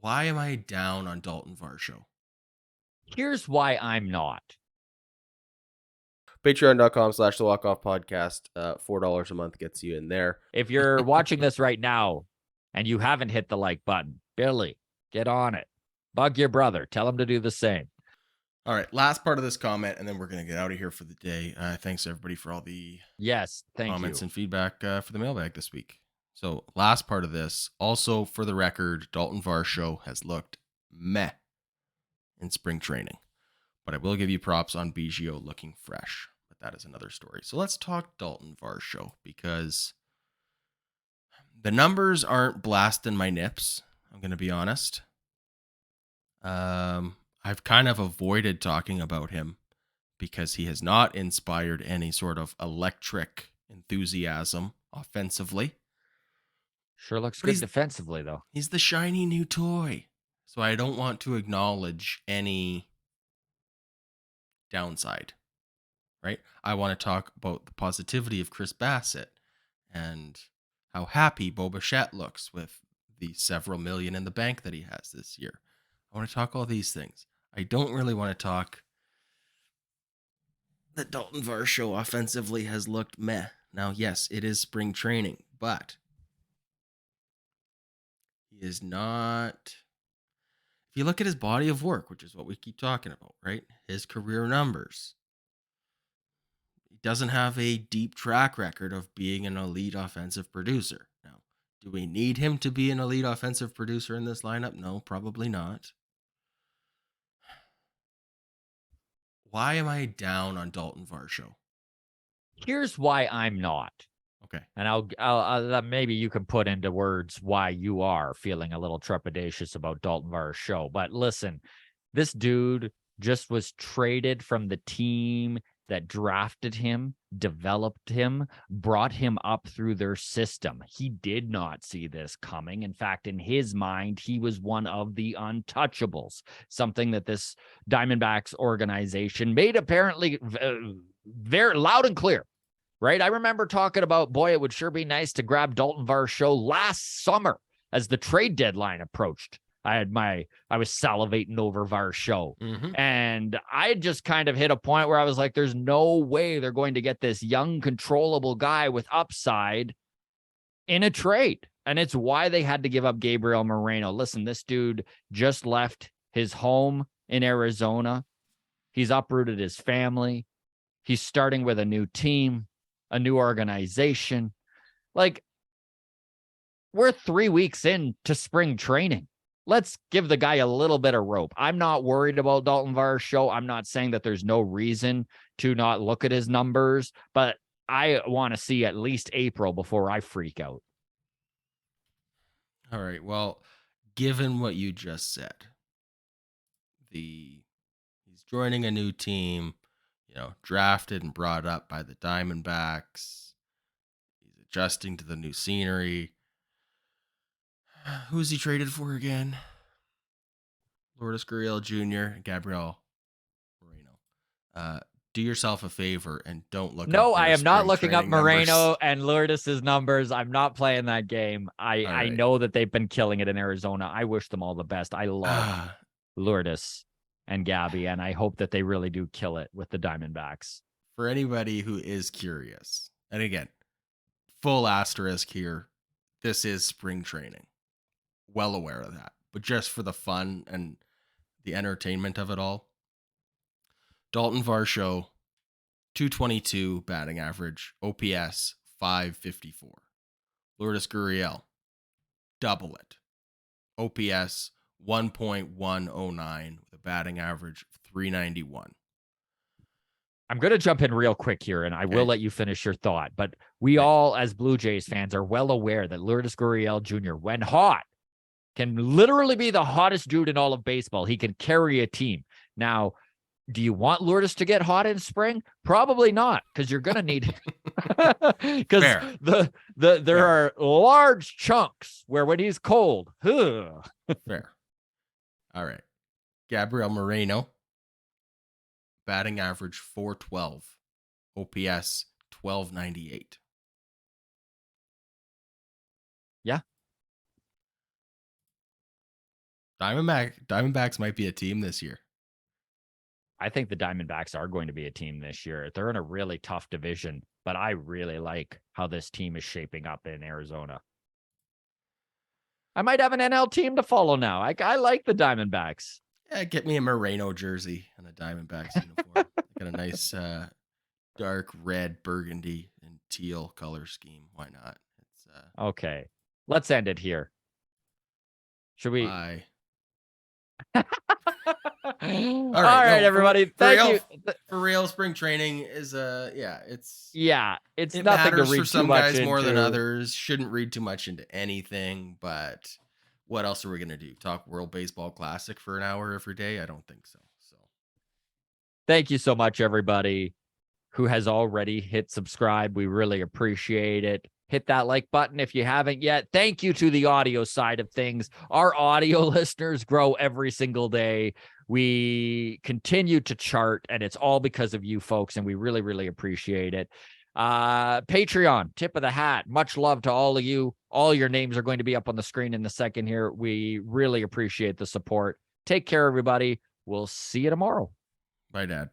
Why am I down on Daulton Varsho? Here's why I'm not. Patreon.com/the Walk Off Podcast. $4 a month gets you in there. If you're watching this right now and you haven't hit the like button, Billy, get on it. Bug your brother. Tell him to do the same. All right, last part of this comment, and then we're going to get out of here for the day. Thanks, everybody, for all the Yes, thank comments you. and feedback for the mailbag this week. So, last part of this, also for the record, Daulton Varsho has looked meh in spring training. But I will give you props on Biggio looking fresh. But that is another story. So let's talk Daulton Varsho, because the numbers aren't blasting my nips. I'm going to be honest. I've kind of avoided talking about him because he has not inspired any sort of electric enthusiasm offensively. Sure looks But good defensively, though. He's the shiny new toy. So I don't want to acknowledge any downside, right? I want to talk about the positivity of Chris Bassett and how happy Bo Bichette looks with the several million in the bank that he has this year. I want to talk all these things. I don't really want to talk that Daulton Varsho offensively has looked meh. Now, yes, it is spring training, but he is not. If you look at his body of work, which is what we keep talking about, right? His career numbers. He doesn't have a deep track record of being an elite offensive producer. Now, do we need him to be an elite offensive producer in this lineup? No, probably not. Why am I down on Daulton Varsho? Here's why I'm not. Okay. And I'll maybe you can put into words why you are feeling a little trepidatious about Daulton Varsho. But listen, this dude just was traded from the team that drafted him, developed him, brought him up through their system. He did not see this coming. In fact, in his mind, he was one of the untouchables, something that this Diamondbacks organization made apparently very loud and clear. Right? I remember talking about, boy, it would sure be nice to grab Daulton Varsho last summer as the trade deadline approached. I was salivating over Varsho. And I just kind of hit a point where I was like, there's no way they're going to get this young, controllable guy with upside in a trade. And it's why they had to give up Gabriel Moreno. Listen, this dude just left his home in Arizona. He's uprooted his family. He's starting with a new team, a new organization. Like, we're 3 weeks into spring training. Let's give the guy a little bit of rope. I'm not worried about Daulton Varsho. I'm not saying that there's no reason to not look at his numbers, but I want to see at least April before I freak out. All right. Well, given what you just said, he's joining a new team, drafted and brought up by the Diamondbacks. He's adjusting to the new scenery. Who's he traded for again? Lourdes Gurriel Jr., Gabriel Moreno. Do yourself a favor and don't look No, up I am not looking up Moreno numbers. and Lourdes' numbers. I'm not playing that game. I know that they've been killing it in Arizona. I wish them all the best. I love Lourdes and Gabby, and I hope that they really do kill it with the Diamondbacks. For anybody who is curious, and again, full asterisk here, this is spring training. Well aware of that. But just for the fun and the entertainment of it all, Daulton Varsho, 222 batting average, OPS 554. Lourdes Gurriel, double it. OPS 1.109 with a batting average of 391. I'm going to jump in real quick here, and I will let you finish your thought. But we all, as Blue Jays fans, are well aware that Lourdes Gurriel Jr., when hot, can literally be the hottest dude in all of baseball. He can carry a team. Now, do you want Lourdes to get hot in spring? Probably not, because you're going to need because there are large chunks where when he's cold. Fair. All right. Gabriel Moreno, batting average 412, OPS 1298. Yeah. Diamondbacks might be a team this year. I think the Diamondbacks are going to be a team this year. They're in a really tough division, but I really like how this team is shaping up in Arizona. I might have an NL team to follow now. I like the Diamondbacks. Yeah, get me a Moreno jersey and a Diamondbacks uniform. Got a nice dark red, burgundy, and teal color scheme. Why not? It's Okay. Let's end it here. Should we? bye. All right, everybody. Thank you. For real, spring training is it's it nothing to matters read for some too much guys more than into. others. Shouldn't read too much into anything, but what else are we gonna do? Talk World Baseball Classic for an hour every day? I don't think so. So Thank you so much, everybody who has already hit subscribe. We really appreciate it. Hit that like button if you haven't yet. Thank you to the audio side of things. Our audio listeners grow every single day. We continue to chart, and it's all because of you folks, and we really, really appreciate it. Patreon, tip of the hat. Much love to all of you. All your names are going to be up on the screen in a second here. We really appreciate the support. Take care, everybody. We'll see you tomorrow. bye, Dad.